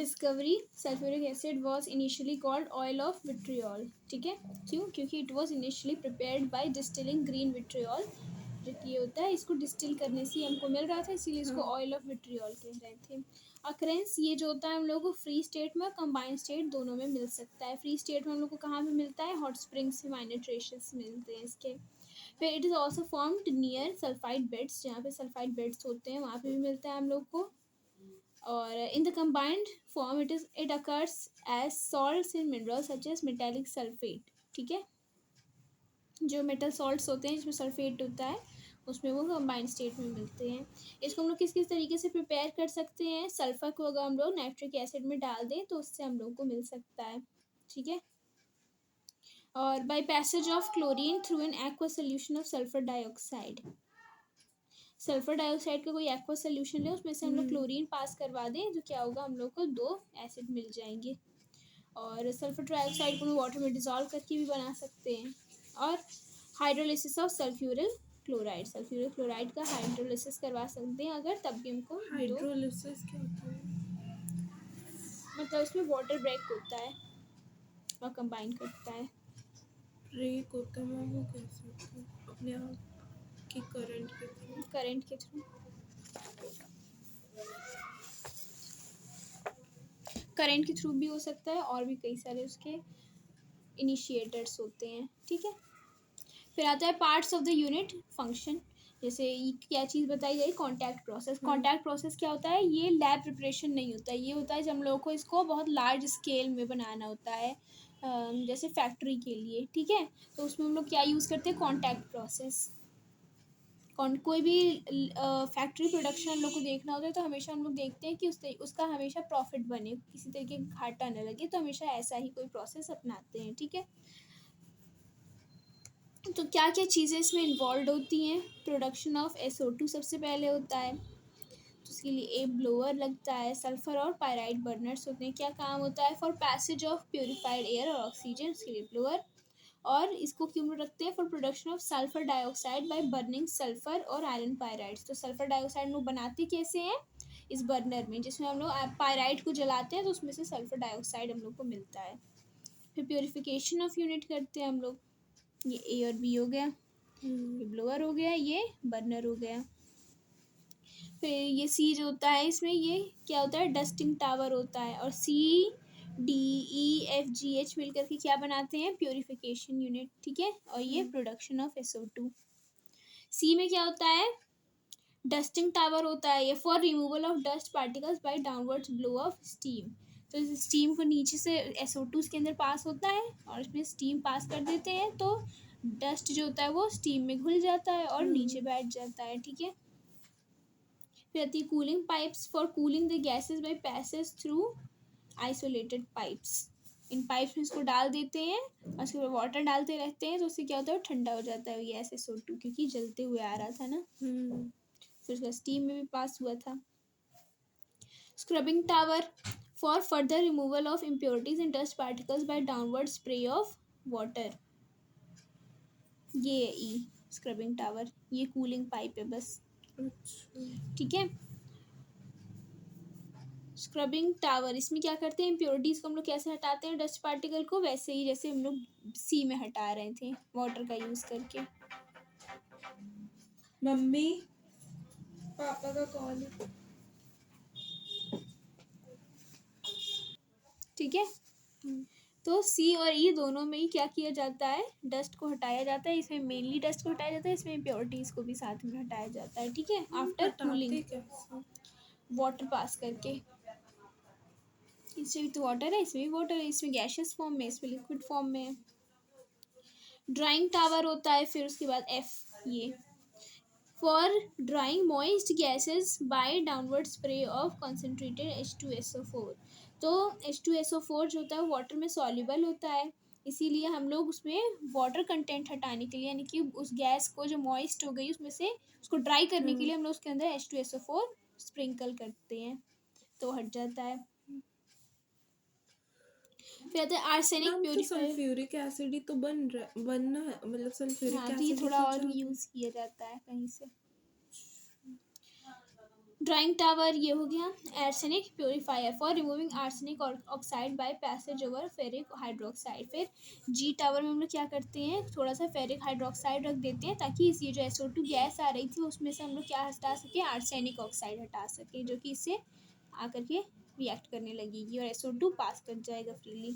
Discovery sulphuric acid was initially called oil of vitriol. ठीक है, क्यों? क्योंकि it was initially prepared by distilling green vitriol. जो कि होता है, इसको डिस्टिल करने से हमको मिल रहा था, इसीलिए इसको ऑयल ऑफ विट्रियोल कह रहे थे। अक्रेंस ये जो होता है हम लोग को फ्री स्टेट में, कंबाइंड स्टेट दोनों में मिल सकता है। फ्री स्टेट में हम लोग को कहाँ पे मिलता है? हॉट स्प्रिंग्स से माइनर ट्रेसेस मिलते हैं इसके। फिर it is also formed near sulphide beds, जहाँ पे सल्फाइड बेड्स होते हैं वहाँ पे भी मिलता है हम लोग को। और in the combined form it occurs as salts in minerals such as metallic sulphate. ठीक है, जो मेटल सॉल्ट्स होते हैं जिसमें सल्फेट होता है, उसमें वो कंबाइंड स्टेट में मिलते हैं। इसको हम लोग किस किस तरीके से प्रिपेयर कर सकते हैं? सल्फर को अगर हम लोग नाइट्रिक एसिड में डाल दें तो उससे हम लोग को मिल सकता है। ठीक है, और by passage of chlorine through an aqua solution of sulphur dioxide. Sulphur dioxide का कोई एक्वा सोल्यूशन है, उसमें से हम लोग क्लोरीन पास करवा दें तो क्या होगा? हम लोग को 2 एसिड मिल जाएंगे। और सल्फर डाइऑक्साइड को हम वाटर में डिजॉल्व करके भी बना सकते हैं। और hydrolysis of sulphuryl chloride, sulphuryl chloride का हाइड्रोलिसिस करवा सकते हैं अगर, तब भी हमको हाइड्रोलिसिस क्या होता है? मतलब उसमें वाटर ब्रेक होता है और कंबाइन करता है। ब्रेक होता है, मैं वो कैसे होता है? अपने आप की करंट के थ्रू? करंट के थ्रू, करंट के थ्रू भी हो सकता है, और भी कई सारे उसके इनिशिएटर्स होते हैं। ठीक है, फिर आता है parts of the unit function. जैसे ये क्या चीज़ बताई गई? Contact process. कॉन्टैक्ट प्रोसेस क्या होता है? ये लैब प्रिपरेशन नहीं होता है, ये होता है जब हम लोगों को इसको बहुत लार्ज स्केल में बनाना होता है, जैसे फैक्ट्री के लिए। ठीक है, तो उसमें हम लोग क्या यूज़ करते हैं? Contact process. कोई भी फैक्ट्री प्रोडक्शन हम लोग को देखना होता है तो हमेशा हम लोग देखते हैं कि उसका हमेशा प्रॉफिट बने, किसी तरीके का घाटा न लगे, तो हमेशा ऐसा ही कोई प्रोसेस अपनाते हैं। ठीक है, तो क्या क्या चीज़ें इसमें इन्वॉल्व होती हैं? प्रोडक्शन ऑफ SO2 सबसे पहले होता है, तो उसके लिए एक ब्लोअर लगता है। सल्फर और पायराइड बर्नर्स होते हैं। क्या काम होता है? For passage of purified air और ऑक्सीजन, उसके लिए ब्लोअर। और इसको क्यों रखते हैं? For production of sulphur dioxide bye burning sulphur और आयरन पायराइड्स। तो सल्फर डाइऑक्साइड लोग बनाते कैसे हैं? इस बर्नर में, जिसमें हम लोग पायराइड को जलाते हैं तो उसमें से सल्फर डाइऑक्साइड हम लोग को मिलता है। फिर प्योरीफिकेशन ऑफ यूनिट करते हैं हम लोग। ये ए और बी हो गया, ये ब्लोअर हो गया, ये बर्नर हो गया। फिर ये सी जो होता है, इसमें ये क्या होता है? डस्टिंग टावर होता है। और CDEFGH मिल करके क्या बनाते हैं? Purification unit. ठीक है, और ये प्रोडक्शन ऑफ SO2। सी में क्या होता है? डस्टिंग टावर होता है, ये for removal of dust particles by downwards blow of steam. तो इस स्टीम को नीचे से SO2 के अंदर पास होता है और इसमें स्टीम पास कर देते हैं, तो डस्ट जो होता है वो स्टीम में घुल जाता है और नीचे बैठ जाता है। ठीक है, फिर आती है cooling pipes for cooling the gases bye passage through isolated pipes. In pipes में इसको डाल देते हैं और उसके बाद वाटर डालते रहते हैं, तो उससे क्या होता है? ठंडा हो जाता है गैस SO2, क्योंकि जलते हुए आ रहा था ना। फिर उसका स्टीम में भी पास हुआ था। Scrubbing tower for further removal of impurities and dust particles by downward spray of water. ये ई स्क्रबिंग टावर, ये कूलिंग पाइप है बस। ठीक है, स्क्रबिंग टावर इसमें क्या करते हैं? इम्प्योरिटीज को हम लोग कैसे हटाते हैं? डस्ट पार्टिकल को वैसे ही जैसे हम लोग सी में हटा रहे थे वाटर का यूज करके। मम्मी पापा का कॉल है। ठीक है, तो सी और ई दोनों में ही क्या किया जाता है? डस्ट को हटाया जाता है। इसमें मेनली डस्ट को हटाया जाता है, इसमें इम्प्योरिटीज को भी साथ में हटाया जाता है। ठीक है, आफ्टर कूलिंग, वाटर पास करके। इसमें भी तो वाटर है, इसमें भी वाटर है, इसमें गैशियस फॉर्म में, इसमें लिक्विड फॉर्म में है। ड्राइंग टावर होता है, फिर उसके बाद F, ये for drawing moist gases bye downward spray of concentrated H2SO4। तो H2SO4 जो होता है वाटर में सॉल्युबल होता है, इसीलिए हम लोग उसमें वाटर कंटेंट हटाने के लिए, यानी कि उस गैस को जो मॉइस्ट हो गई उसमें से उसको ड्राई करने के लिए हम लोग उसके अंदर H2SO4 स्प्रिंकल करते हैं, तो हट जाता है। फिर आता है आर्सेनिक प्योरीफायर। सल्फ्यूरिक एसिड ही तो बनना है, मतलब सल्फ्यूरिक हाँ, तो ये एसिड थोड़ा और यूज़ किया जाता है कहीं से। ड्राइंग टावर ये हो गया। Arsenic purifier for removing arsenic oxide by passage over ferric hydroxide. फिर जी टावर में हम लोग क्या करते हैं, थोड़ा सा फेरिक हाइड्रोक्साइड रख देते हैं ताकि इस ये जो SO2 गैस आ रही थी उसमें से हम लोग क्या हटा सके, आर्सेनिक ऑक्साइड हटा सके, जो कि इससे आकर के रिएक्ट करने लगेगी और SO2 पास कर जाएगा फ्रीली।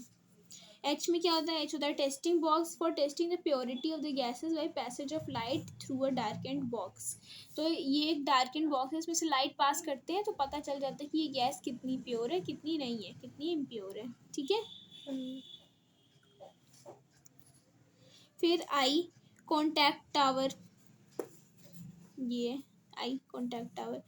एच में क्या होता है, एच होता है testing box for testing the purity of the gases bye passage of light through a darkened box. तो ये एक डार्केंड बॉक्स है, इसमें से लाइट पास करते हैं तो पता चल जाता है कि ये गैस कितनी प्योर है, कितनी नहीं है, कितनी इम्प्योर है। ठीक है। फिर आई कॉन्टैक्ट टावर, ये आई कॉन्टैक्ट टावर,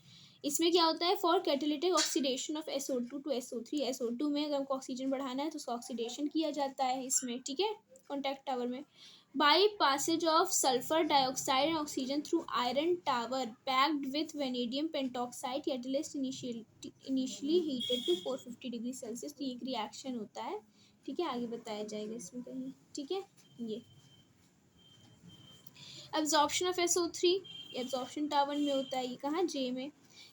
इसमें क्या होता है, for catalytic oxidation of SO2 to SO3। SO2 में अगर हमको ऑक्सीजन बढ़ाना है तो उसका ऑक्सीडेशन किया जाता है इसमें। ठीक है, कॉन्टैक्ट टावर में। By passage of sulphur dioxide and oxygen through iron tower packed with vanadium pentoxide, catalyst initially heated to 450 degree Celsius. तो ये एक रिएक्शन होता है। ठीक है, आगे बताया जाएगा इसमें कहीं। ठीक है, ये absorption of SO3 absorption tower में होता है। ये कहाँ, जे में।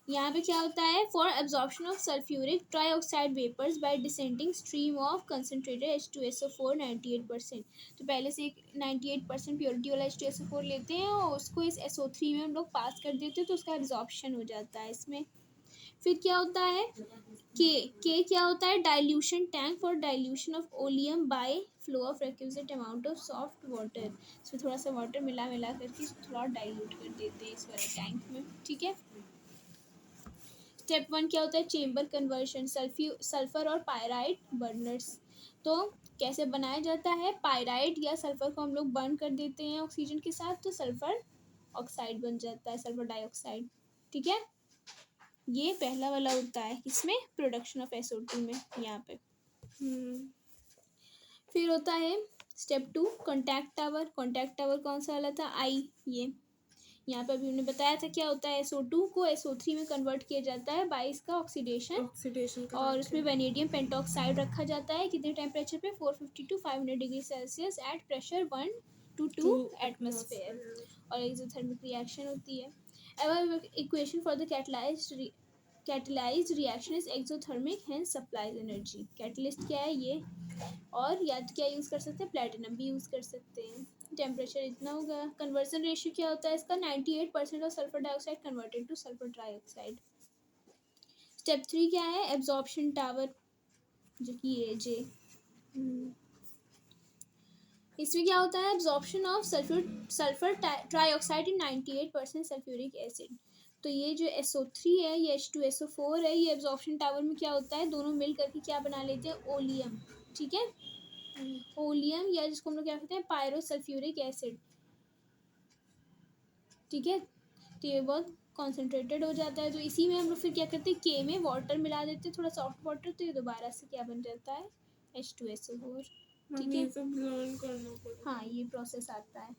यहाँ पे क्या होता है, for absorption of sulphuric trioxide vapours by descending stream of concentrated H2SO4 98%। तो पहले से एक 98% प्योरिटी वाला H2SO4 लेते हैं और उसको इस SO3 में हम लोग पास कर देते हैं तो उसका एब्जॉर्प्शन हो जाता है इसमें। फिर क्या होता है, के क्या होता है, dilution tank for dilution of oleum by flow of requisite amount of soft water. इसमें थोड़ा सा वाटर मिला करके इसको थोड़ा डाइल्यूट कर देते हैं इस वाले टैंक में। ठीक है। स्टेप 1 क्या होता है, चेम्बर कन्वर्शन, सल्फर और पायराइड बर्नर्स। तो कैसे बनाया जाता है, पायराइड या सल्फर को हम लोग बर्न कर देते हैं ऑक्सीजन के साथ तो सल्फर ऑक्साइड बन जाता है, सल्फर डाइऑक्साइड। ठीक है, ये पहला वाला होता है इसमें प्रोडक्शन ऑफ SO2 में यहाँ पे। फिर होता है step 2 contact tower. Contact tower कौन सा वाला था, आई, ये यहाँ पे अभी हमने बताया था क्या होता है, SO2 को SO3 में कन्वर्ट किया जाता है बाय इसका ऑक्सीडेशन और उसमें वेनेडियम पेंटॉक्साइड रखा जाता है कितने टेम्परेचर पे, 450 to 500 degree Celsius at pressure 1 to 2 atmosphere और एक्सोथर्मिक रिएक्शन होती है। अब equation for the catalysed reaction is exothermic hence supplies energy. Catalyst क्या है ये, और या तो क्या यूज़ कर सकते हैं, प्लेटिनम भी यूज़ कर सकते हैं। टेम्परेचर इतना होगा। कन्वर्जन रेशियो क्या होता है इसका, 98% of sulphur dioxide converted two sulphur trioxide. Step 3 क्या है, एब्जॉर्प्शन टावर, जो कि ये जे। इसमें क्या होता है, absorption of sulphur trioxide in 98% sulphuric acid. तो ये जो SO3 है, ये H2SO4 है, ये एब्जॉर्प्शन टावर में क्या होता है, दोनों मिल करके क्या बना लेते हैं, ओलियम। ठीक है, ओलियम या जिसको हम लोग क्या कहते हैं, पायरोसल्फ्यूरिक एसिड। ठीक है, तो ये बहुत कॉन्सेंट्रेटेड हो जाता है। तो इसी में हम लोग फिर क्या करते हैं, के में वाटर मिला देते हैं, थोड़ा सॉफ्ट वाटर, तो ये दोबारा से क्या बन जाता है, H2SO4। ठीक है, ये सब लर्न करना पड़ेगा। हाँ, ये प्रोसेस आता है।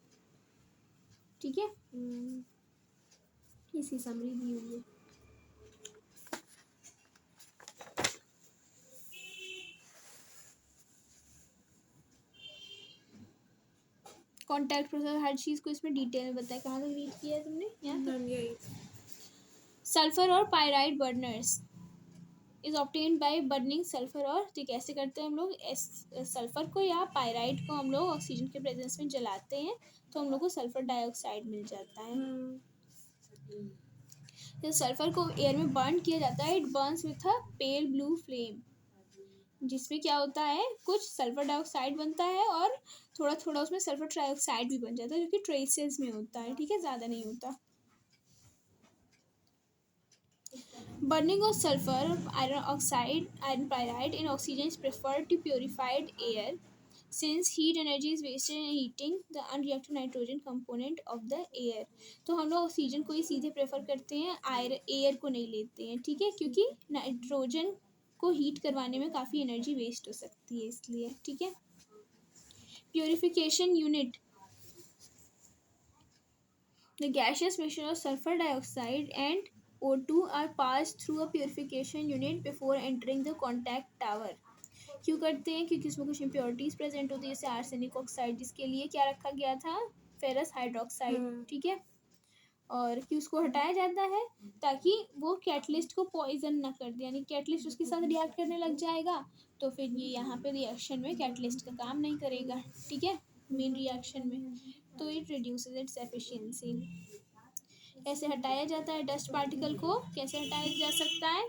ठीक है, इसकी समरी दी हुई है। कॉन्टैक्ट प्रोसेस हर चीज़ को इसमें डिटेल में बताया। कहाँ तक रीड किया है तुमने, यहाँ सल्फर और pyrite burners is obtained by burning sulphur. और तो कैसे करते हैं हम लोग, सल्फर को या पायराइड को हम लोग ऑक्सीजन के प्रेजेंस में जलाते हैं तो हम लोग को सल्फर डाइऑक्साइड मिल जाता है। जब सल्फर को एयर में बर्न किया जाता है, it Burns with a pale blue flame, जिसमें क्या होता है, कुछ सल्फर डाइऑक्साइड बनता है और थोड़ा थोड़ा उसमें सल्फर ट्राइऑक्साइड भी बन जाता है, जो कि ट्रेसेस में होता है। ठीक है, ज़्यादा नहीं होता। Burning of sulfur, iron oxide, iron pyrite in oxygen is preferred to purified air since heat energy is wasted in heating the unreacted nitrogen component of the air। तो हम लोग ऑक्सीजन को ही सीधे प्रेफर करते हैं, एयर को नहीं लेते हैं। ठीक है, क्योंकि नाइट्रोजन को हीट करवाने में काफ़ी एनर्जी वेस्ट हो सकती है इसलिए। ठीक है, purification unit, the gaseous mixture of sulfur dioxide and O2 are passed through a purification unit before entering the contact tower। क्यों करते हैं, क्योंकि इसमें कुछ इम्प्योरिटीज प्रेजेंट होती है, जैसे आर्सेनिक ऑक्साइड, जिसके लिए क्या रखा गया था, फेरस हाइड्रोक्साइड। ठीक है, और कि उसको हटाया जाता है ताकि वो कैटलिस्ट को पॉइजन ना कर दे, यानी कैटलिस्ट उसके साथ रिएक्ट करने लग जाएगा तो फिर ये यहाँ पे रिएक्शन में कैटलिस्ट का काम नहीं करेगा, ठीक है, मेन रिएक्शन में, तो इट रिड्यूसेस इट्स एफिशिएंसी। कैसे हटाया जाता है डस्ट पार्टिकल को, कैसे हटाया जा सकता है,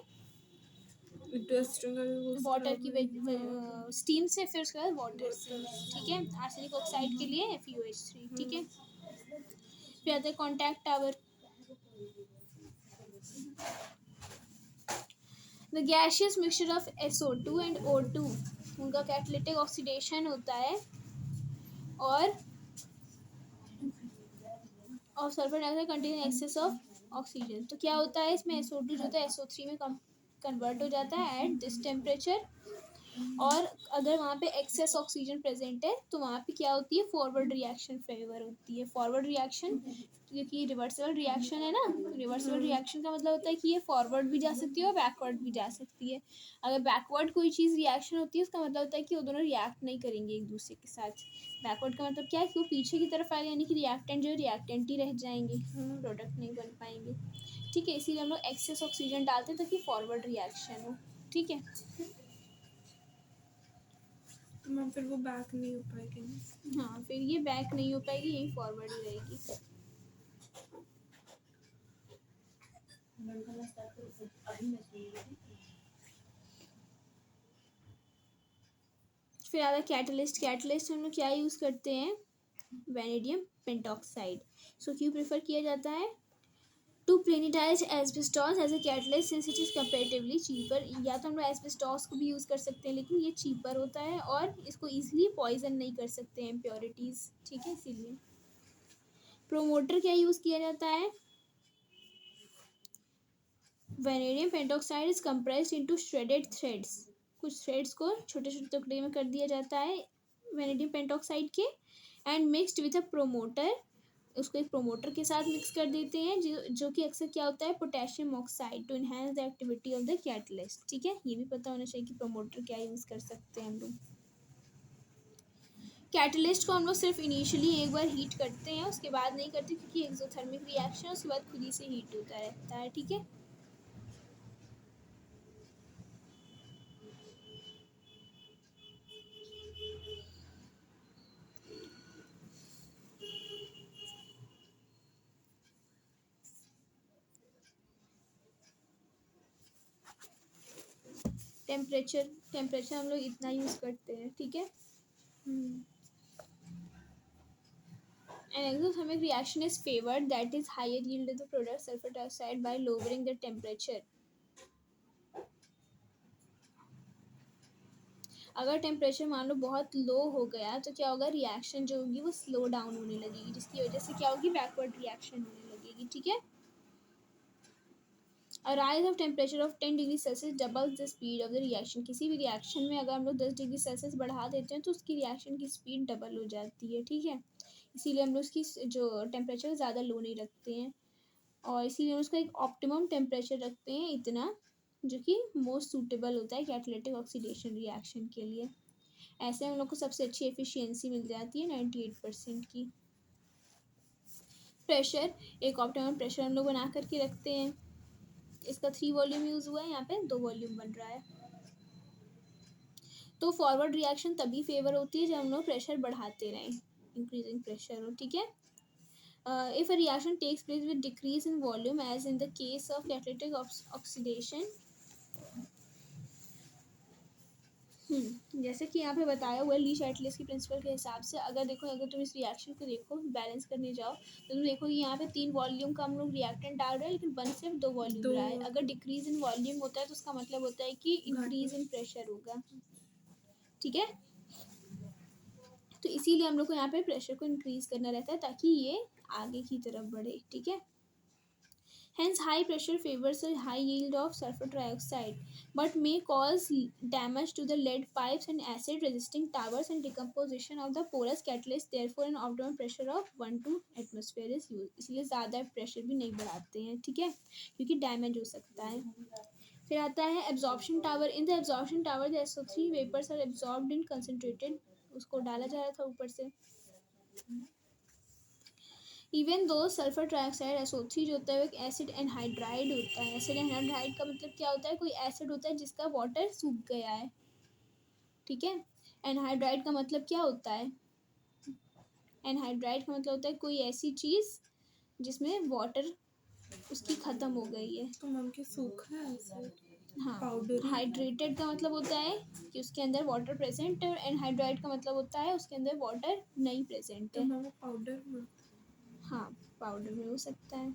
डस्ट अगर वो वाटर की हाँ, स्टीम से, फिर उसके बाद वाटर से, ठीक है, आर्सेनिक ऑक्साइड के लिए FeOH3, ठीक है। फिर आता है contact tower. The gaseous mixture of SO2 and O2, उनका कैटालिटिक ऑक्सीडेशन होता है और sulphur dioxide contain excess of oxygen. तो क्या होता है इसमें, SO2 जो होता है SO3 में कन्वर्ट हो जाता है एट दिस टेम्परेचर, और अगर वहाँ पे एक्सेस ऑक्सीजन प्रेजेंट है तो वहाँ पे क्या होती है, फॉरवर्ड रिएक्शन फेवर होती है। फॉरवर्ड रिएक्शन क्योंकि रिवर्सिबल रिएक्शन है ना, रिवर्सिबल रिएक्शन का मतलब होता है कि ये फॉरवर्ड भी जा सकती है और बैकवर्ड भी जा सकती है। अगर बैकवर्ड कोई चीज़ रिएक्शन होती है उसका मतलब होता है कि वो दोनों रिएक्ट नहीं करेंगे एक दूसरे के साथ। बैकवर्ड का मतलब क्या है कि वो पीछे की तरफ आएगा, यानी कि रिएक्टेंट जो है रिएक्टेंट ही रह जाएंगे, प्रोडक्ट नहीं बन पाएंगे, ठीक है। इसीलिए हम लोग एक्सेस ऑक्सीजन डालते हैं ताकि फॉरवर्ड रिएक्शन हो, ठीक है। तो मैम फिर वो बैक नहीं हो पाएगी ना। हाँ, फिर ये बैक नहीं हो पाएगी, यही फॉरवर्ड ही रहेगी। फिर आता है कैटलिस्ट। कैटलिस्ट हम लोग क्या यूज़ करते हैं, वेनेडियम पेंटॉक्साइड। सो क्यों प्रेफर किया जाता है, to platinize asbestos as a catalyst since it is comparatively cheaper. या तो हम लोग एस्बेस्टॉस को भी यूज़ कर सकते हैं लेकिन ये चीपर होता है और इसको ईजिली पॉइजन नहीं कर सकते हैं इम्प्योरिटीज़, ठीक है, इसीलिए। प्रोमोटर क्या यूज़ किया जाता है, vanadium pentoxide is compressed into shredded threads. कुछ थ्रेड्स को छोटे छोटे टुकड़े में कर दिया जाता है वेनेडियम पेंटॉक्साइड के, and mixed with a promoter, उसको एक प्रोमोटर के साथ मिक्स कर देते हैं जो कि अक्सर क्या होता है, potassium oxide, to enhance the activity of the catalyst, ठीक है। ये भी पता होना चाहिए कि प्रोमोटर क्या यूज़ कर सकते हैं हम लोग। कैटलिस्ट को हम लोग सिर्फ इनिशियली एक बार हीट करते हैं, उसके बाद नहीं करते क्योंकि एक्सोथर्मिक रिएक्शन उसके बाद खुद ही से हीट होता रहता है, ठीक है। टेम्परेचर हम लोग इतना यूज़ करते हैं, ठीक है। An exothermic reaction is favored, that is higher yield of the product sulfur dioxide by lowering the temperature. अगर टेम्परेचर मान लो बहुत लो हो गया तो क्या होगा, रिएक्शन जो होगी वो स्लो डाउन होने लगेगी, जिसकी वजह से क्या होगी, बैकवर्ड रिएक्शन होने लगेगी, ठीक है। A rise of temperature of 10 degree Celsius doubles the speed of the reaction. किसी भी रिएक्शन में अगर हम लोग 10 डिग्री सेल्सियस बढ़ा देते हैं तो उसकी रिएक्शन की स्पीड डबल हो जाती है, ठीक है। इसीलिए हम लोग उसकी जो टेम्परेचर ज़्यादा लो नहीं रखते हैं और इसीलिए हम उसका एक ऑप्टिमम टेम्परेचर रखते हैं, इतना जो कि मोस्ट सूटेबल होता है कैटालिटिक ऑक्सीडेशन रिएक्शन के लिए। ऐसे हम लोग को सबसे अच्छी एफिशिएंसी मिल जाती है 98% की। प्रेशर, एक ऑप्टिमम प्रेशर हम लोग बना करके रखते हैं। इसका 3 वॉल्यूम यूज़ हुआ है, यहाँ पे 2 वॉल्यूम बन रहा है। तो फॉरवर्ड रिएक्शन तभी फेवर होती है जब हम लोग प्रेशर बढ़ाते रहें, इंक्रीजिंग प्रेशर हो, ठीक है। If a reaction takes place with decrease in volume as in the case of catalytic oxidation, जैसे कि यहाँ पे बताया हुआ है ली शैटलिस की प्रिंसिपल के हिसाब से, अगर देखो, अगर तुम इस रिएक्शन को देखो बैलेंस करने जाओ तो तुम देखो कि यहाँ पे 3 वॉल्यूम का हम लोग रिएक्टेंट डाल रहे हैं लेकिन बन सिर्फ 2 वॉल्यूम रहा है। अगर डिक्रीज इन वॉल्यूम होता है तो उसका मतलब होता है कि इंक्रीज इन प्रेशर होगा, ठीक है। तो इसीलिए हम लोग को यहाँ पे प्रेशर को इंक्रीज करना रहता है ताकि ये आगे की तरफ बढ़े, ठीक है। Hence, high pressure favors a high yield of sulfur dioxide, but may cause damage to the lead pipes and acid-resisting towers and decomposition of the porous catalyst. Therefore, an optimum pressure of 1 to atmosphere is used. इसलिए ज़्यादा pressure भी नहीं बढ़ाते हैं, ठीक है, क्योंकि damage हो सकता है। फिर आता है absorption tower. In the absorption tower the SO3 vapours are absorbed in concentrated, उसको डाला जा रहा था ऊपर से। Even though sulphur trioxide SO3 जो होता है वो एक एसिड एनहाइड्राइड होता है। एसिड एनहाइड्राइड का मतलब क्या होता है, कोई एसिड होता है जिसका वाटर सूख गया है, ठीक है। एनहाइड्राइड का मतलब क्या होता है, एनहाइड्राइड का मतलब होता है कोई ऐसी चीज़ जिसमें वाटर उसकी ख़त्म हो गई है। तो मैम के सूखा है एसिड हाँ, पाउडर। हाइड्रेटेड का मतलब होता है कि उसके अंदर वाटर प्रेजेंट है, और एनहाइड्राइड का मतलब होता है उसके अंदर वाटर नहीं प्रेजेंट तो है। मैम पाउडर में। हाँ, पाउडर में हो सकता है।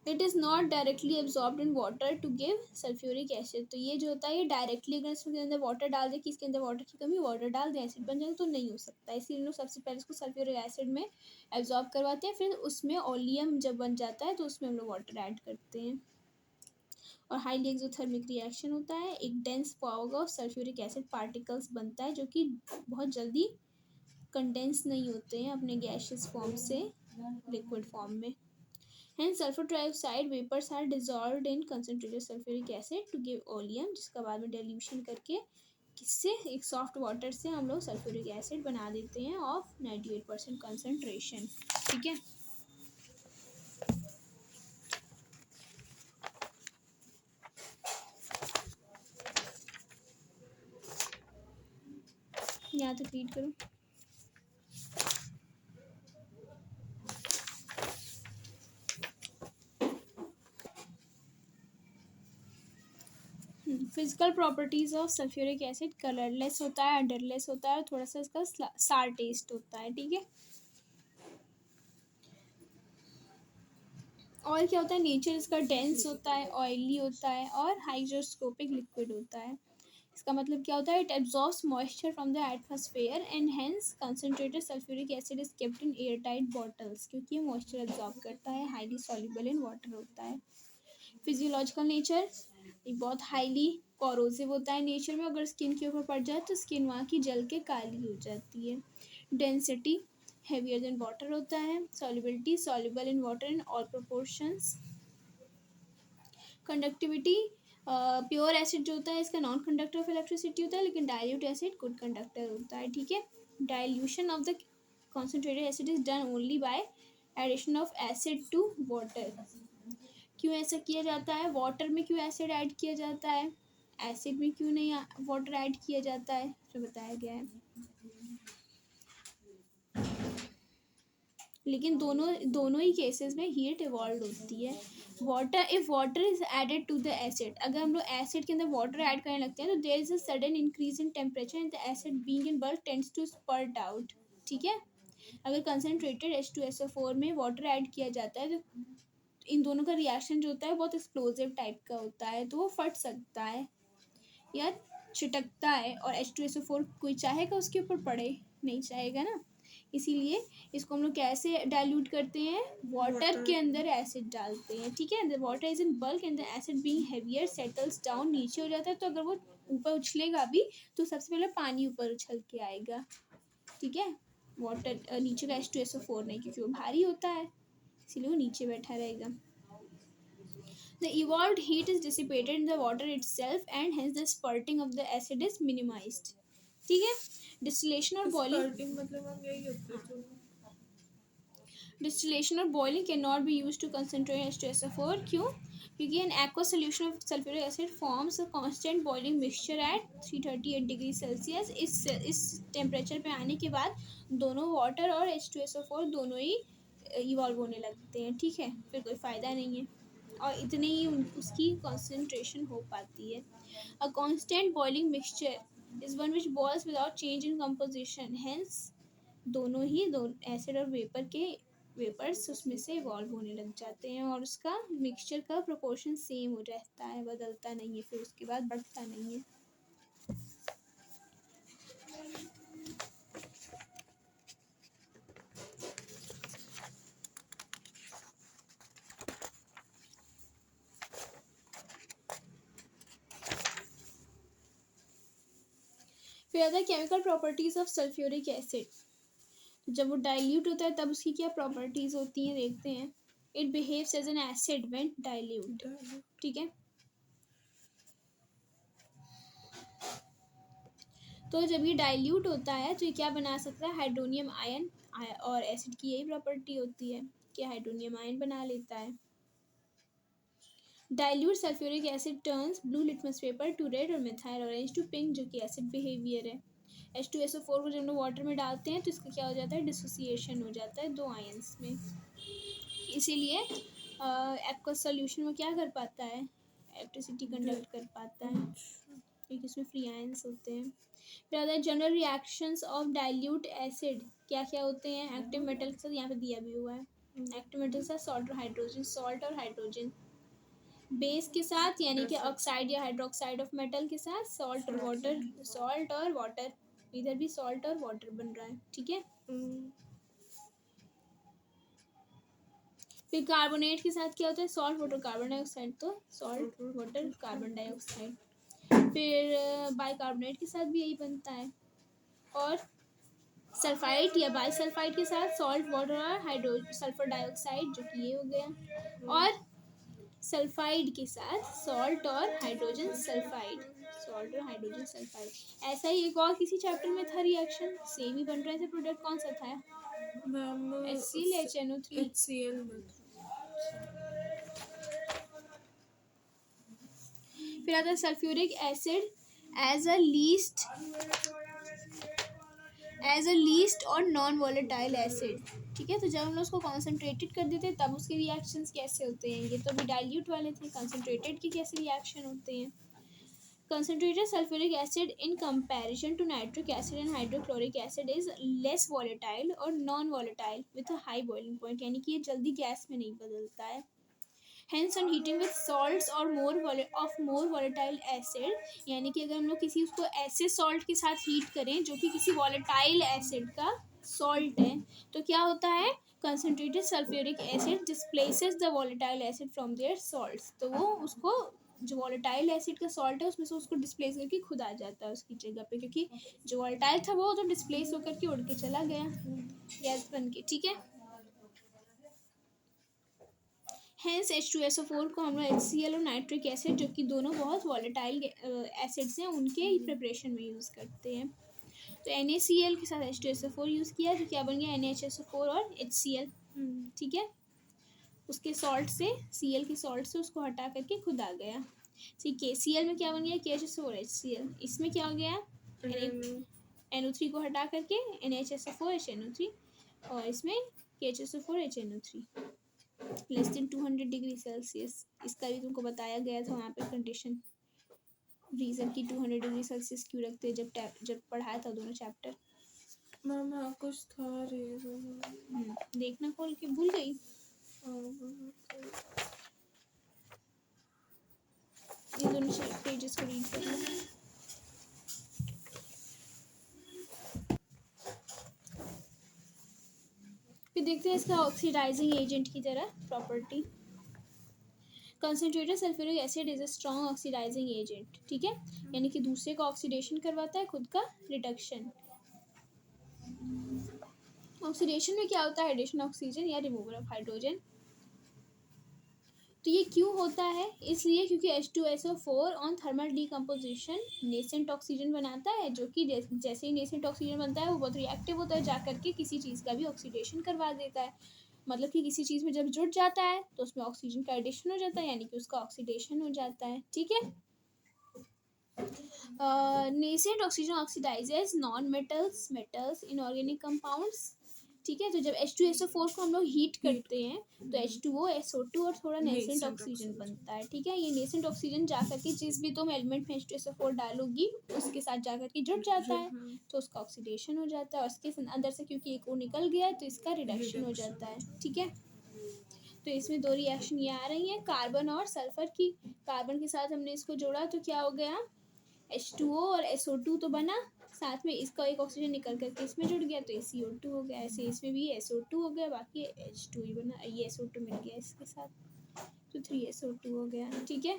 It is not directly absorbed in water to give sulphuric acid. तो ये जो होता है ये डायरेक्टली अगर इसके अंदर वाटर डाल दे कि इसके अंदर वाटर की कमी, वाटर डाल दें एसिड बन जाए तो नहीं हो सकता। इसीलिए लोग सबसे पहले इसको सल्फ्यूरिक एसिड में एब्जॉर्ब करवाते हैं, फिर उसमें ओलियम जब बन जाता है तो उसमें हम लोग वाटर ऐड करते हैं। और हाईली एक्सोथर्मिक रिएक्शन होता है, एक dense fog of sulphuric acid particles बनता है जो कि बहुत जल्दी कंडेंस नहीं होते हैं अपने गैशियस फॉर्म से लिक्विड फॉर्म में। Hence, sulfur trioxide vapors are dissolved in concentrated sulfuric acid to give oleum, जिसका बाद में dilution करके किससे, एक सॉफ्ट वाटर से हम लोग सल्फ्यूरिक एसिड बना देते हैं ऑफ 98% कंसनट्रेशन, ठीक है। यहाँ तक रीड करो। Physical properties of sulphuric acid, colourless होता है, अडरलेस होता है, और थोड़ा सा इसका सार टेस्ट होता है, ठीक है। और क्या होता है, नेचर इसका डेंस होता है, ऑयली होता है, और हाइग्रोस्कोपिक लिक्विड होता है। इसका मतलब क्या होता है, it absorbs moisture from the atmosphere and hence concentrated sulphuric acid is kept in air tight bottles, क्योंकि ये मॉइस्चर एब्जॉर्ब करता है, हाईली सॉल्युबल इन वाटर होता है। फिजियोलॉजिकल नेचर, ये बहुत हाईली कोरोसिव होता है नेचर में, अगर स्किन के ऊपर पड़ जाए तो स्किन वहाँ की जल के काली हो जाती है। डेंसिटी हेवियर देन वाटर होता है। Solubility soluble in water in all proportions. Conductivity, pure acid जो होता है इसका नॉन कंडक्टर ऑफ इलेक्ट्रिसिटी होता है, लेकिन डाइल्यूट एसिड गुड कंडक्टर होता है, ठीक है। Dilution of the concentrated acid is done only by addition of acid to water. क्यों ऐसा किया जाता है, वाटर में क्यों एसिड ऐड किया जाता है, एसिड में क्यों नहीं वाटर ऐड किया जाता है, जो बताया गया है। लेकिन दोनों दोनों ही केसेस में हीट इवॉल्व होती है। Water, if water is added to the acid, अगर हम लोग एसिड के अंदर वाटर ऐड करने लगते हैं तो there is a sudden increase in temperature and the acid being in bulk tends to spurt out, ठीक है। अगर कंसनट्रेटेड H2SO4 में वाटर ऐड किया जाता है तो इन दोनों का रिएक्शन जो होता है बहुत एक्सप्लोजिव टाइप का होता है, तो वो फट सकता है या छिटकता है, और H2SO4 कोई चाहेगा उसके ऊपर पड़े, नहीं चाहेगा ना। इसीलिए इसको हम लोग कैसे डाइल्यूट करते हैं, वाटर के अंदर एसिड डालते हैं, ठीक है। The water is in bulk and the acid being heavier settles down, नीचे हो जाता है, तो अगर वो ऊपर उछलेगा भी तो सबसे पहले पानी ऊपर उछल के आएगा, ठीक है। वाटर नीचे का H2SO4 नहीं, क्योंकि वो भारी होता है इसीलिए वो नीचे बैठा रहेगा। The evolved heat is dissipated in the water itself and hence the spurting of the acid is minimized, ठीक है। डिस्टिलेशन और बॉइलिंग, स्पर्टिंग मतलब हम यही होता है जो डिस्टिलेशन और boiling can not be use to concentrate H2SO4, क्यों, क्योंकि an aqua solution of sulphuric acid forms a constant boiling mixture at 338 degree Celsius. इस टेम्परेचर पे आने के बाद दोनों वाटर और H2SO4 दोनों ही इवॉल्व होने लगते हैं, ठीक है, फिर कोई फ़ायदा नहीं है, और इतनी ही उसकी कॉन्सेंट्रेशन हो पाती है। A constant boiling mixture is one which boils without change in composition, hence दोनों ही एसिड और वेपर के वेपर्स उसमें से इवॉल्व होने लग जाते हैं, और उसका मिक्सचर का प्रोपोर्शन सेम हो रहता है, बदलता नहीं है, फिर उसके बाद बढ़ता नहीं है। फिर आता है chemical properties of sulphuric acid. जब वो डाइल्यूट होता है तब उसकी क्या प्रॉपर्टीज होती हैं देखते हैं। It behaves as an acid when dilute, ठीक है। तो जब ये डाइल्यूट होता है तो ये क्या बना सकता है, हाइड्रोनियम आयन। और एसिड की यही प्रॉपर्टी होती है कि हाइड्रोनियम आयन बना लेता है। Dilute sulphuric asset turns blue litmus paper two red और मिथाइल ऑरेंज टू पिंक, जो कि एसिड बिहेवियर है। H2SO4 को जब हम लोग वाटर में डालते हैं तो इसका क्या हो जाता है, डिसोसिएशन हो जाता है दो आयंस में। इसीलिए एक्वस सॉल्यूशन में क्या कर पाता है, इलेक्ट्रिसिटी कंडक्ट कर पाता है, क्योंकि इसमें फ्री आयंस होते हैं। फिर आता है general reactions of dilute acid, क्या क्या होते हैं, एक्टिव मेटल के साथ, यहाँ पे दिया भी हुआ है, एक्टिव मेटल के साथ सॉल्ट और हाइड्रोजन, सॉल्ट और हाइड्रोजन। बेस के साथ यानी कि ऑक्साइड या हाइड्रोक्साइड ऑफ मेटल के साथ सॉल्ट और वाटर, सॉल्ट और वाटर, इधर भी सॉल्ट और वाटर बन रहा है, ठीक है। फिर कार्बोनेट के साथ क्या होता है, सॉल्ट वाटर कार्बन डाइऑक्साइड, तो सॉल्ट वाटर कार्बन डाइऑक्साइड। फिर बाइकार्बोनेट के साथ भी यही बनता है। और सल्फाइड या बाइसल्फाइड के साथ सॉल्ट वाटर और हाइड्रो सल्फर डाइऑक्साइड, जो कि ये हो गया। और सल्फाइड के साथ सॉल्ट और हाइड्रोजन सल्फाइड, सॉल्ट और हाइड्रोजन सल्फाइड। ऐसा ही एक और किसी चैप्टर में था रिएक्शन, सेम ही बन रहा है। प्रोडक्ट कौन सा था, HCl HNO3। HCl में फिर आता है sulphuric acid as a least और नॉन वॉलेटाइल एसिड, ठीक है। तो जब हम लोग उसको कॉन्सेंट्रेटेड कर देते हैं तब उसके रिएक्शंस कैसे होते हैं, ये तो अभी डाइल्यूट वाले थे, कॉन्सेंट्रेटेड के कैसे रिएक्शन होते हैं। Concentrated sulfuric acid in comparison to nitric acid and hydrochloric acid is less volatile और non-volatile with a high boiling point, यानी कि ये जल्दी गैस में नहीं बदलता है। Hence on heating with salts or more volatile acid, यानी कि अगर हम लोग किसी उसको ऐसे सॉल्ट के साथ हीट करें जो कि किसी volatile acid का सॉल्ट है, तो क्या होता है, concentrated sulfuric acid displaces the volatile acid from their salts, तो वो उसको जो वॉलेटाइल एसिड का सॉल्ट है उसमें से उसको डिस्प्लेस करके खुद आ जाता है उसकी जगह पे, क्योंकि जो वॉलेटाइल था वो तो डिस्प्लेस होकर के उड़ के चला गया गैस बन के, ठीक है। हेंस H2SO4 को हम लोग HCl और नाइट्रिक एसिड, जो कि दोनों बहुत वॉलेटाइल एसिड्स हैं, उनके ही प्रिपरेशन में यूज़ करते हैं। तो NaCl के साथ H2SO4 यूज़ किया तो क्या बन गया, NaHSO4 और HCl, ठीक है। उसके सॉल्ट से, Cl के सॉल्ट से उसको हटा करके खुद आ गया, ठीक है। Cl में क्या बन गया, KHSO4 HCl, इसमें क्या हो गया, NO3 को हटा करके NaHSO4 HNO3, और इसमें KHSO4 HNO3 less than 200 degree Celsius. इसका भी तुमको बताया गया था वहाँ पे कंडीशन, रीज़न की 200 डिग्री सेल्सियस क्यों रखते हैं, जब पढ़ाया था दोनों चैप्टर। मैम हाँ कुछ था रीजन, देखना खोल के, भूल गई। ये दोनों पेजेस को रीड कर लो। फिर देखते हैं इसका ऑक्सीडाइजिंग एजेंट की तरह property. Concentrated sulphuric acid is a strong oxidising agent, ठीक है, यानी कि दूसरे का ऑक्सीडेशन करवाता है, खुद का रिडक्शन। ऑक्सीडेशन में क्या होता है, एडिशन ऑक्सीजन या रिमूवल ऑफ हाइड्रोजन। तो ये क्यों होता है, इसलिए क्योंकि H2SO4 on thermal decomposition nascent oxygen बनाता है, जो कि जैसे ही नेसेंट ऑक्सीजन बनता है वो बहुत रिएक्टिव होता है, जाकर के किसी चीज़ का भी ऑक्सीडेशन करवा देता है। मतलब कि किसी चीज़ में जब जुड़ जाता है तो उसमें ऑक्सीजन का एडिशन हो जाता है, यानी कि उसका ऑक्सीडेशन हो जाता है, ठीक है। Nascent oxygen oxidises non metals inorganic compounds, ठीक है। तो जब H2SO4 को हम लोग हीट करते हैं तो H2O SO2 और थोड़ा नेसेंट ऑक्सीजन बनता है, ठीक है। ये नेसेंट ऑक्सीजन जाकर के जिस भी तुम एलिमेंट में H2SO4 डालोगी उसके साथ जाकर के जुड़ जाता है, तो उसका ऑक्सीडेशन हो जाता है, और इसके अंदर से क्योंकि एक O निकल गया है तो इसका रिडक्शन हो जाता है, ठीक है। तो इसमें दो रिएक्शन ये आ रही हैं, कार्बन और सल्फर की। कार्बन के साथ हमने इसको जोड़ा तो क्या हो गया, H2O और SO2 तो बना, साथ में इसका एक ऑक्सीजन निकल करके इसमें जुड़ गया तो CO2 हो गया, ऐसे इसमें भी SO2 हो गया, बाकी H2 ही बना, ये SO2 मिल गया इसके साथ, तो 3SO2 हो गया, ठीक है।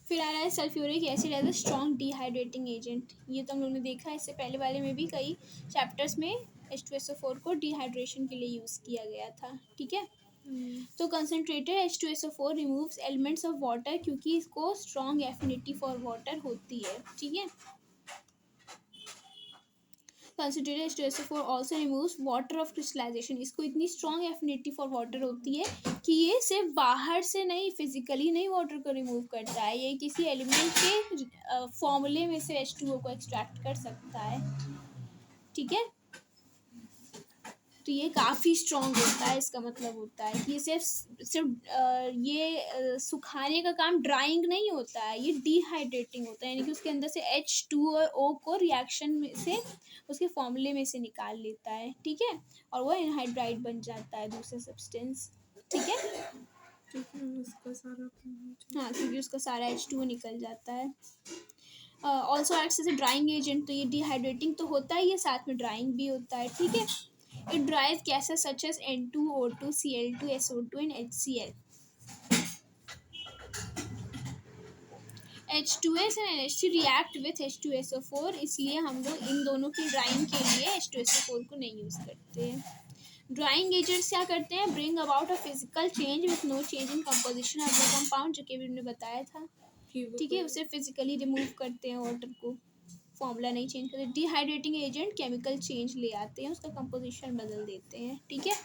फिर आ रहा है sulphuric acid as a strong dehydrating agent. ये तो हम लोग ने देखा है इससे पहले वाले में भी कई चैप्टर्स में H2SO4 को डिहाइड्रेशन के लिए यूज़ किया गया था। ठीक है, तो concentrated H2SO4 removes elements of water क्योंकि इसको स्ट्रॉन्ग एफिनिटी फॉर वाटर होती है। ठीक है, concentrated H2SO4 also removes water of crystallisation. इसको इतनी स्ट्रॉन्ग एफिनिटी फॉर वाटर होती है कि ये सिर्फ बाहर से नहीं, फिजिकली नहीं वाटर को रिमूव करता है, ये किसी एलिमेंट के फॉर्मूले में से H2O को एक्सट्रैक्ट कर सकता है। ठीक है, तो ये काफ़ी स्ट्रॉन्ग होता है। इसका मतलब होता है कि ये सिर्फ सुखाने का काम ड्राइंग नहीं होता है, ये डिहाइड्रेटिंग होता है, यानी कि उसके अंदर से H2 और O को रिएक्शन में से उसके फॉर्मूले में से निकाल लेता है। ठीक है, और वो एनहाइड्राइड बन जाता है दूसरा सब्सटेंस। ठीक है, उसका सारा हाँ, क्योंकि उसका सारा H2O निकल जाता है। Also acts as a drying agent. तो ये डिहाइड्रेटिंग तो होता ही है, साथ में ड्राइंग भी होता है। ठीक है, it dries gases such as N2O2, Cl2, SO2 and HCl. H2S and NH3 react with H2SO4, इसलिए हम लोग इन दोनों की ड्राइंग के लिए H2SO4 को नहीं यूज़ करते हैं। ड्राइंग एजेंट्स क्या करते हैं? Bring about a physical change with no change in composition of the compound, जो कि हमने बताया था। ठीक है, उसे फिजिकली रिमूव करते हैं वाटर को, फॉर्मूला नहीं चेंज करते। डिहाइड्रेटिंग एजेंट केमिकल चेंज ले आते हैं, उसका कंपोजिशन बदल देते हैं। ठीक है,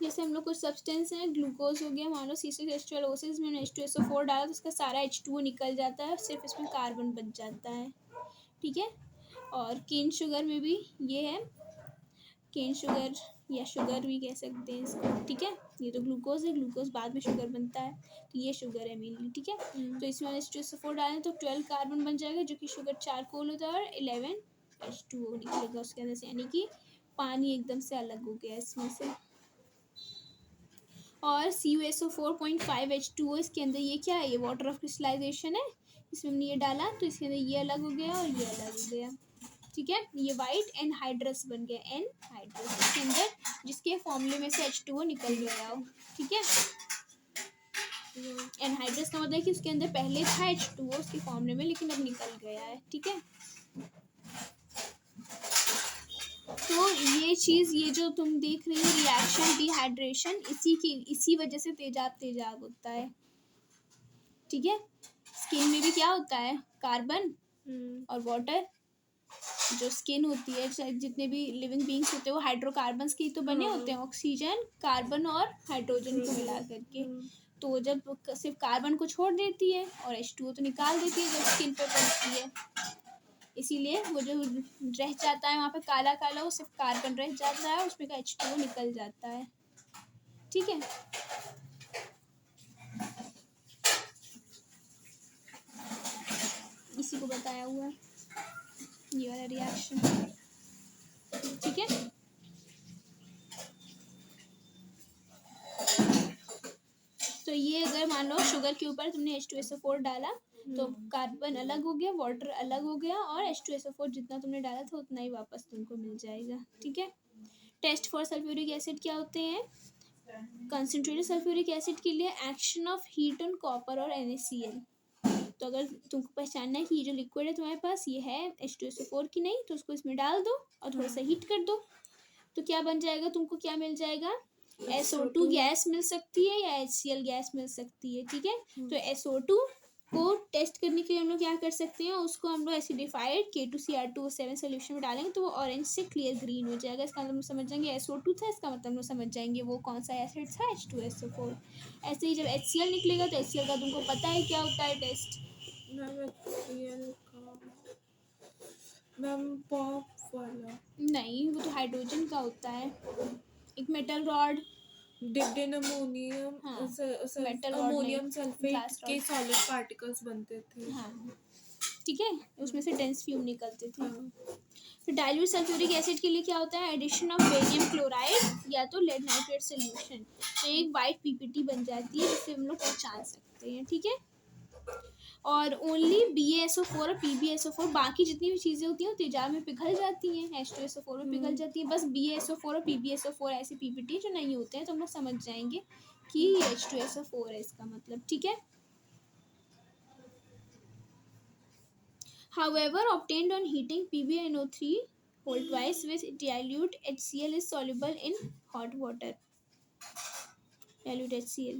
जैसे हम लोग कुछ सब्सटेंस हैं, ग्लूकोज हो गया, मान लो C6H12O6 में H2SO4 डाला तो उसका सारा H2O निकल जाता है, सिर्फ इसमें कार्बन बच जाता है। ठीक है, और केन शुगर में भी ये है, केन शुगर या शुगर भी कह सकते हैं इसको। ठीक है, ये तो ग्लूकोज है, ग्लूकोज बाद में शुगर बनता है, तो ये शुगर है मेनली। ठीक है, तो इसमें H2SO4 डालें तो 12 कार्बन बन जाएगा, जो कि शुगर चारकोल होता है, और 11 H2O निकलेगा उसके अंदर से, यानी कि पानी एकदम से अलग हो गया इसमें से। और CuSO4.5 H2O, इसके अंदर ये क्या है? ये वाटर ऑफ क्रिस्टलाइजेशन है, इसमें हमने ये डाला तो इसके अंदर ये अलग हो गया और ये अलग हो गया। ठीक है, ये वाइट एनहाइड्रस बन गया, एनहाइड्रस इसके अंदर, जिसके फॉर्मूले में से H2O निकल गया हो। ठीक है, एनहाइड्रस का मतलब है कि उसके अंदर पहले था H2O उसके फॉर्मूले में, लेकिन अब निकल गया है। ठीक है, तो ये चीज़, ये जो तुम देख रही हो रिएक्शन डिहाइड्रेशन, इसी वजह से तेजाब होता है। ठीक है, स्किन में भी क्या होता है? कार्बन और वाटर। जो स्किन होती है, जितने भी लिविंग बींग्स होते हैं वो हाइड्रोकार्बन्स के तो बने होते हैं, ऑक्सीजन, कार्बन और हाइड्रोजन को मिला करके। तो जब सिर्फ कार्बन को छोड़ देती है और H2O तो निकाल देती है जब स्किन पे पड़ती है, इसीलिए वो जो रह जाता है वहाँ पे काला काला, वो सिर्फ कार्बन रह जाता है, उसमें का H2O निकल जाता है। ठीक है, इसी को बताया हुआ है ये वाला रिएक्शन। ठीक है, तो ये अगर मान लो शुगर के ऊपर तुमने H2SO4 डाला तो कार्बन अलग हो गया, वाटर अलग हो गया, और H2SO4 जितना तुमने डाला था उतना ही वापस तुमको मिल जाएगा। ठीक है, टेस्ट फॉर सल्फ्यूरिक एसिड क्या होते हैं? कंसनट्रेटेड सल्फ्यूरिक एसिड के लिए action of heat on copper और NaCl। तो अगर तुमको पहचानना है कि ये जो लिक्विड है तुम्हारे पास ये है H2SO4 की नहीं, तो उसको इसमें डाल दो और थोड़ा सा हीट कर दो, तो क्या बन जाएगा? तुमको क्या मिल जाएगा? SO2 गैस मिल सकती है या HCl गैस मिल सकती है। ठीक है, तो SO2 को टेस्ट करने के लिए हम लोग क्या कर सकते हैं? उसको हम लोग एसिडिफाइड K2Cr2O7 सोल्यूशन में डालेंगे तो वो ऑरेंज से क्लियर ग्रीन हो जाएगा। इसका मतलब समझ जाएंगे SO2 था, इसका मतलब हम लोग समझ जाएंगे वो कौन सा एसिड था, H2SO4। ऐसे ही जब HCl निकलेगा तो HCl का तुमको पता है क्या होता है टेस्ट? मैम पॉप वाला नहीं, वो तो हाइड्रोजन का होता है। एक metal rod, dipped in ammonium, metal rod ammonium नहीं, सल्फेट ग्लास के रॉड। सॉलिड पार्टिकल्स बनते थे। हाँ, ठीक है, उसमें से डेंस फ्यूम निकलते थे। हाँ। फिर डाइल्यूट सल्फ्यूरिक एसिड के लिए क्या होता है? एडिशन ऑफ बेरियम क्लोराइड या तो लेड नाइट्रेट सोल्यूशन, तो एक वाइट PPT बन जाती है जिससे हम लोग पहचान सकते हैं। ठीक है, और ओनली BaSO4 और PbSO4, बाकी जितनी भी चीज़ें होती हैं वो तेजाब में पिघल जाती हैं, H2SO4 में पिघल जाती हैं, बस BaSO4 और PbSO4 ऐसी PPT जो नहीं होते हैं, तो हम लोग समझ जाएंगे कि H2SO4 है इसका मतलब। ठीक है, However, obtained on heating, PbNO3 whole twice with dilute HCl is soluble in hot water. Dilute HCl.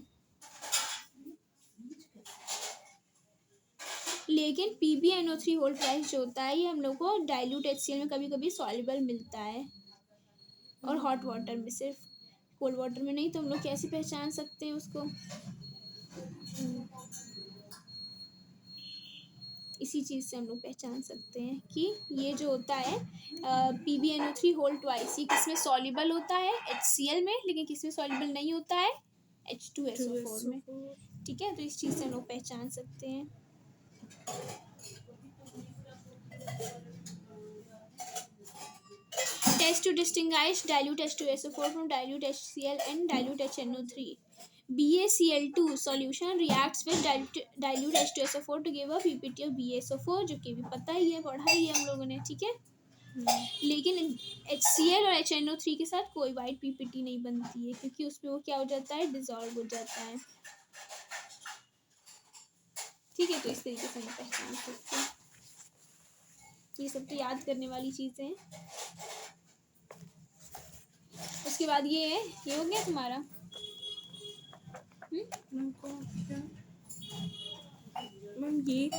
लेकिन PbNO3 होल ट्वाइस जो होता है ये हम लोग को डाइल्यूट HCl में कभी कभी सॉल्युबल मिलता है, और हॉट वाटर में सिर्फ, कोल्ड वाटर में नहीं। तो हम लोग कैसे पहचान सकते हैं उसको? इसी चीज़ से हम लोग पहचान सकते हैं कि ये जो होता है PbNO3 होल ट्वाइस, ये किसमें सॉल्युबल होता है? HCl में, लेकिन किसमें सॉल्युबल नहीं होता है? H2SO4 में। ठीक है, तो इस चीज़ से हम लोग पहचान सकते हैं। Test to distinguish dilute H2SO4 from dilute HCl and dilute HNO3. BaCl2 solution reacts with dilute H2SO4 to give a PPT of BaSO4, जो कि भी पता ही है, पढ़ा ही है हम लोगों ने। ठीक है, लेकिन HCl और HNO3 के साथ कोई वाइट PPT नहीं बनती है, क्योंकि उसमें वो क्या हो जाता है? डिजॉल्व हो जाता है। ठीक है, तो इस तरीके से हम पहचान सकते हैं। ये सब तो याद करने वाली चीज़ें हैं। उसके बाद ये है, ये हो गया तुम्हारा। मैम ये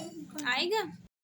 आएगा।